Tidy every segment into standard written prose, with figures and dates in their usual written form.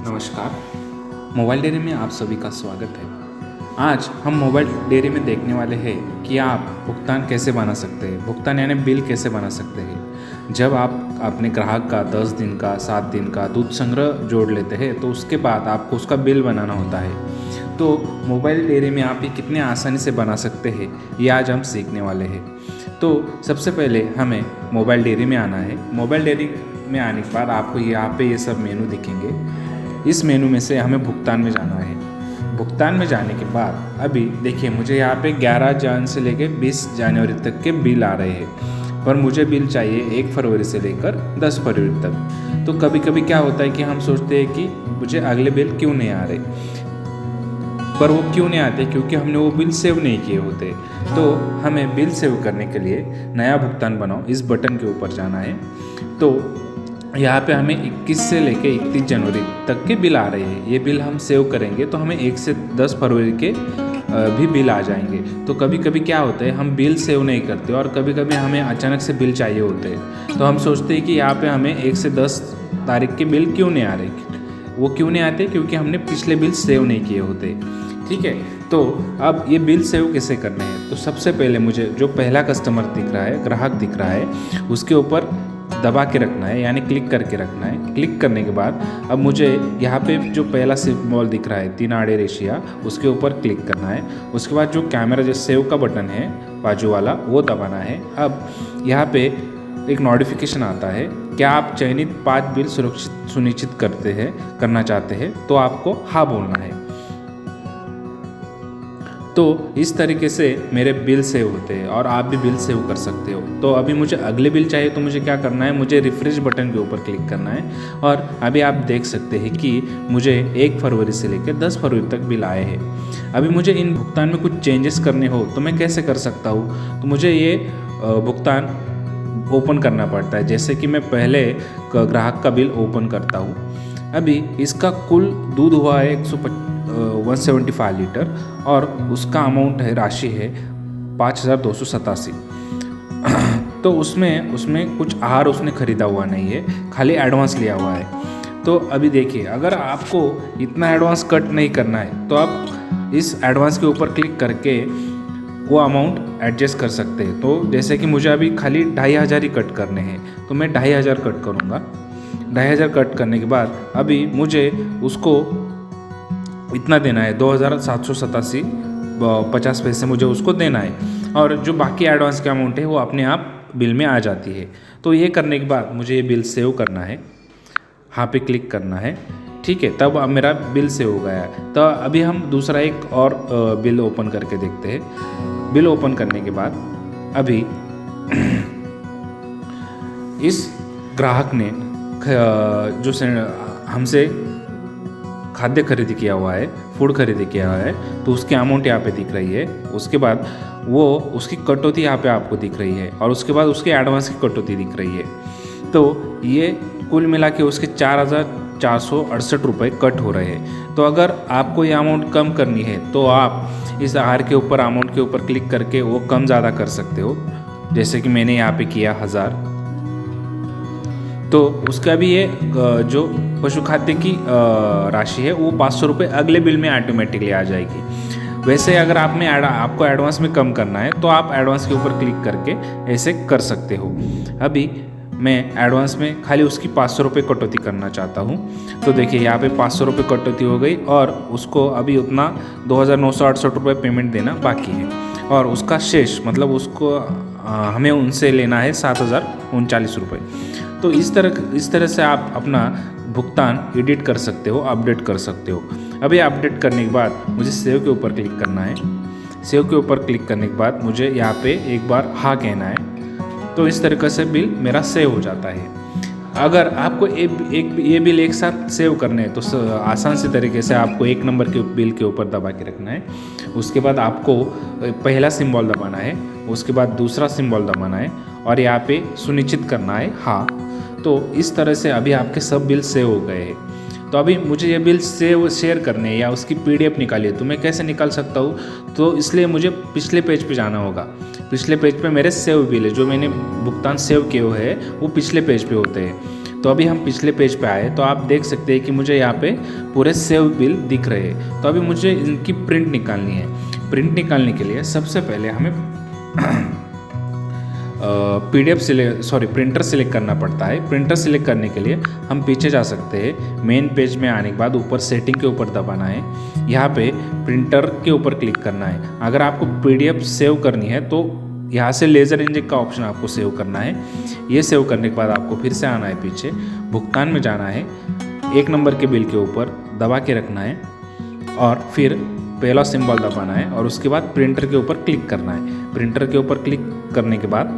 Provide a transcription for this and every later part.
नमस्कार। Mobile dairy में आप सभी का स्वागत है। आज हम मोबाइल डेयरी में देखने वाले हैं कि आप भुगतान कैसे बना सकते हैं, भुगतान यानी बिल कैसे बना सकते हैं। जब आप अपने ग्राहक का 10 दिन का 7 दिन का दूध संग्रह जोड़ लेते हैं तो उसके बाद आपको उसका बिल बनाना होता है। तो मोबाइल डेयरी में आप ये कितने आसानी से बना सकते हैं ये आज हम सीखने वाले हैं। तो सबसे पहले हमें मोबाइल डेयरी में आना है। मोबाइल डेयरी में आने के बाद आपको यहाँ पे ये सब मेनू दिखेंगे। इस मेनू में से हमें भुगतान में जाना है। भुगतान में जाने के बाद अभी देखिए मुझे यहाँ पे 11 जन से लेकर 20 जनवरी तक के बिल आ रहे हैं, पर मुझे बिल चाहिए 1 फरवरी से लेकर 10 फरवरी तक। तो कभी कभी क्या होता है कि हम सोचते हैं कि मुझे अगले बिल क्यों नहीं आ रहे, पर वो क्यों नहीं आते, क्योंकि हमने वो बिल सेव नहीं किए होते। तो हमें बिल सेव करने के लिए नया भुगतान बनाओ इस बटन के ऊपर जाना है। तो यहाँ पे हमें 21 से लेके 31 जनवरी तक के बिल आ रहे हैं। ये बिल हम सेव करेंगे तो हमें 1 से 10 फरवरी के भी बिल आ जाएंगे। तो कभी कभी क्या होता है हम बिल सेव नहीं करते और कभी कभी हमें अचानक से बिल चाहिए होते हैं। तो हम सोचते हैं कि यहाँ पे हमें 1 से 10 तारीख के बिल क्यों नहीं आ रहे। वो क्यों नहीं आते, क्योंकि हमने पिछले बिल सेव नहीं किए होते। ठीक है, तो अब ये बिल सेव कैसे करने हैं। तो सबसे पहले मुझे जो पहला कस्टमर दिख रहा है, ग्राहक दिख रहा है, उसके ऊपर दबा के रखना है, यानी क्लिक करके रखना है। क्लिक करने के बाद अब मुझे यहाँ पे जो पहला सिंबल दिख रहा है 3 आड़े रेशिया, उसके ऊपर क्लिक करना है। उसके बाद जो कैमरा जो सेव का बटन है बाजू वाला वो दबाना है। अब यहाँ पे एक नोटिफिकेशन आता है, क्या आप चयनित 5 बिल सुनिश्चित करना चाहते हैं, तो आपको हाँ बोलना है। तो इस तरीके से मेरे बिल सेव होते हैं और आप भी बिल सेव कर सकते हो। तो अभी मुझे अगले बिल चाहिए तो मुझे क्या करना है, मुझे रिफ्रेश बटन के ऊपर क्लिक करना है। और अभी आप देख सकते हैं कि मुझे 1 फरवरी से लेकर 10 फरवरी तक बिल आए हैं। अभी मुझे इन भुगतान में कुछ चेंजेस करने हो तो मैं कैसे कर सकता हूँ। तो मुझे ये भुगतान ओपन करना पड़ता है। जैसे कि मैं पहले ग्राहक का बिल ओपन करता हूँ। अभी इसका कुल दूध हुआ है 175 लीटर और उसका अमाउंट है, राशि है 5287। तो उसमें कुछ आहार उसने खरीदा हुआ नहीं है, खाली एडवांस लिया हुआ है। तो अभी देखिए, अगर आपको इतना एडवांस कट नहीं करना है तो आप इस एडवांस के ऊपर क्लिक करके वो अमाउंट एडजस्ट कर सकते हैं। तो जैसे कि मुझे अभी खाली 2500 ही कट करने हैं, तो मैं 2500 कट करूँगा। 2500 कट करने के बाद अभी मुझे उसको इतना देना है, 2787 50 पैसे मुझे उसको देना है। और जो बाकी एडवांस का अमाउंट है वो अपने आप बिल में आ जाती है। तो ये करने के बाद मुझे ये बिल सेव करना है, हाँ पे क्लिक करना है। ठीक है, तब अब मेरा बिल सेव हो गया है। तो अभी हम दूसरा एक और बिल ओपन करके देखते हैं। बिल ओपन करने के बाद अभी इस ग्राहक ने जो हमसे खाद्य खरीदी किया हुआ है, फूड खरीदी किया हुआ है, तो उसकी अमाउंट यहाँ पे दिख रही है। उसके बाद वो उसकी कटौती यहाँ पे आपको दिख रही है और उसके बाद उसके एडवांस की कटौती दिख रही है। तो ये कुल मिला के उसके 4468 रुपये कट हो रहे हैं। तो अगर आपको ये अमाउंट कम करनी है तो आप इस आहार के ऊपर अमाउंट के ऊपर क्लिक करके वो कम ज़्यादा कर सकते हो। जैसे कि मैंने यहाँ पे किया 1000, तो उसका भी ये जो पशु खाद्य की राशि है वो 500 रुपये अगले बिल में ऑटोमेटिकली आ जाएगी। वैसे अगर आपको एडवांस में कम करना है तो आप एडवांस के ऊपर क्लिक करके ऐसे कर सकते हो। अभी मैं एडवांस में खाली उसकी 500 रुपये कटौती करना चाहता हूँ। तो देखिए यहाँ पे 500 रुपये कटौती हो गई और उसको अभी उतना 2968 रुपये पेमेंट देना बाकी है। और उसका शेष मतलब उसको हमें उनसे लेना है 7039 रुपये। तो इस तरह से आप अपना भुगतान एडिट कर सकते हो, अपडेट कर सकते हो। अभी अपडेट करने के बाद मुझे सेव के ऊपर क्लिक करना है। सेव के ऊपर क्लिक करने के बाद मुझे यहाँ पे एक बार हाँ कहना है। तो इस तरीके से बिल मेरा सेव हो जाता है। अगर आपको ये बिल एक साथ सेव करने हैं तो आसान से तरीके से आपको 1 नंबर के बिल के ऊपर दबा के रखना है। उसके बाद आपको पहला सिंबल दबाना है, उसके बाद दूसरा सिंबल दबाना है और यहाँ पे सुनिश्चित करना है हाँ। तो इस तरह से अभी आपके सब बिल सेव हो गए हैं। तो अभी मुझे ये बिल शेयर करने या उसकी PDF निकालिए, तो मैं कैसे निकाल सकता हूँ। तो इसलिए मुझे पिछले पेज पे जाना होगा। पिछले पेज पे मेरे सेव बिल है, जो मैंने भुगतान सेव किए हुए हैं वो पिछले पेज पे होते हैं। तो अभी हम पिछले पेज पे आए तो आप देख सकते हैं कि मुझे यहाँ पे पूरे सेव बिल दिख रहे हैं। तो अभी मुझे इनकी प्रिंट निकालनी है। प्रिंट निकालने के लिए सबसे पहले हमें प्रिंटर सिलेक्ट करना पड़ता है। प्रिंटर सिलेक्ट करने के लिए हम पीछे जा सकते हैं। मेन पेज में आने के बाद ऊपर सेटिंग के ऊपर दबाना है, यहाँ पे प्रिंटर के ऊपर क्लिक करना है। अगर आपको PDF सेव करनी है तो यहाँ से लेज़र इंजेक्ट का ऑप्शन आपको सेव करना है। ये सेव करने के बाद आपको फिर से आना है, पीछे भुगतान में जाना है, 1 नंबर के बिल के ऊपर दबा के रखना है और फिर पहला सिंबल दबाना है और उसके बाद प्रिंटर के ऊपर क्लिक करना है। प्रिंटर के ऊपर क्लिक करने के बाद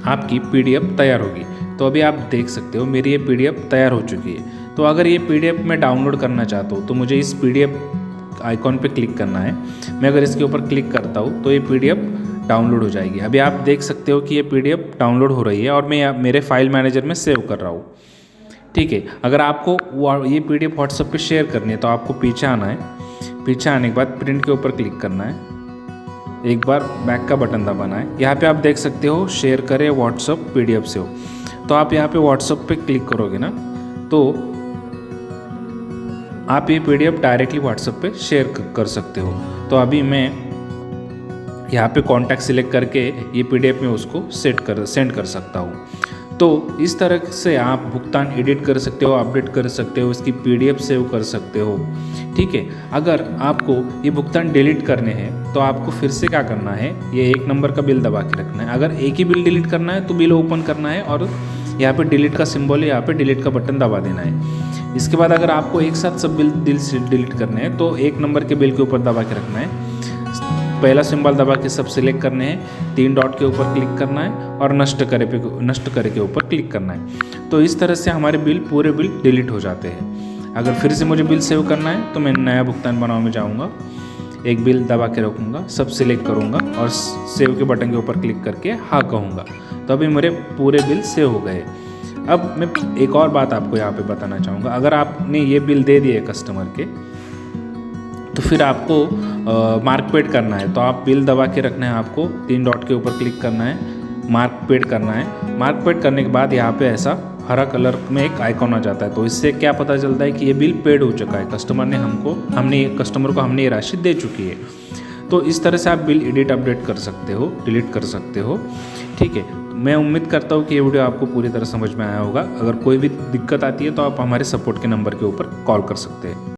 आपकी PDF तैयार होगी। तो अभी आप देख सकते हो मेरी ये PDF तैयार हो चुकी है। तो अगर ये PDF मैं डाउनलोड करना चाहता हूँ तो मुझे इस PDF आइकॉन पे क्लिक करना है। मैं अगर इसके ऊपर क्लिक करता हूँ तो ये PDF डाउनलोड हो जाएगी। अभी आप देख सकते हो कि ये PDF डाउनलोड हो रही है और मैं मेरे फाइल मैनेजर में सेव कर रहा हूँ। ठीक है, अगर आपको ये PDF व्हाट्सएप पे शेयर करनी है तो आपको पीछे आना है। पीछे आने के बाद प्रिंट के ऊपर क्लिक करना है, एक बार बैक का बटन दबाना है। यहाँ पे आप देख सकते हो शेयर करें व्हाट्सएप PDF से हो। तो आप यहाँ पे व्हाट्सएप पे क्लिक करोगे ना तो आप ये PDF डायरेक्टली व्हाट्सएप पे शेयर कर सकते हो। तो अभी मैं यहाँ पे कॉन्टैक्ट सिलेक्ट करके ये PDF में उसको सेंड कर सकता हूँ। तो इस तरह से आप भुगतान एडिट कर सकते हो, अपडेट कर सकते हो, इसकी PDF सेव कर सकते हो। ठीक है, अगर आपको ये भुगतान डिलीट करने हैं तो आपको फिर से क्या करना है, ये 1 नंबर का बिल दबा के रखना है। अगर एक ही बिल डिलीट करना है तो बिल ओपन करना है और यहाँ पे डिलीट का सिंबल है, यहाँ पे डिलीट का बटन दबा देना है। इसके बाद अगर आपको एक साथ सब बिल डिलीट करने हैं तो 1 नंबर के बिल के ऊपर दबा के रखना है, पहला सिंबल दबा के सब सिलेक्ट करने हैं, 3 डॉट के ऊपर क्लिक करना है और नष्ट करे के ऊपर क्लिक करना है। तो इस तरह से हमारे पूरे बिल डिलीट हो जाते हैं। अगर फिर से मुझे बिल सेव करना है तो मैं नया भुगतान बनाओ में जाऊंगा, एक बिल दबा के रखूँगा, सब सिलेक्ट करूँगा और सेव के बटन के ऊपर क्लिक करके हाँ कहूँगा। तो अभी मेरे पूरे बिल सेव हो गए। अब मैं एक और बात आपको यहाँ पे बताना चाहूँगा। अगर आपने ये बिल दे दिए कस्टमर के तो फिर आपको मार्क पेड करना है। तो आप बिल दबा के रखना है, आपको 3 डॉट के ऊपर क्लिक करना है, मार्क पेड करना है। मार्क पेड करने के बाद यहाँ पे ऐसा हरा कलर में एक आइकॉन आ जाता है। तो इससे क्या पता चलता है कि ये बिल पेड हो चुका है, कस्टमर को हमने ये राशि दे चुकी है। तो इस तरह से आप बिल एडिट अपडेट कर सकते हो, डिलीट कर सकते हो। ठीक है, मैं उम्मीद करता हूँ कि ये वीडियो आपको पूरी तरह समझ में आया होगा। अगर कोई भी दिक्कत आती है तो आप हमारे सपोर्ट के नंबर के ऊपर कॉल कर सकते हैं।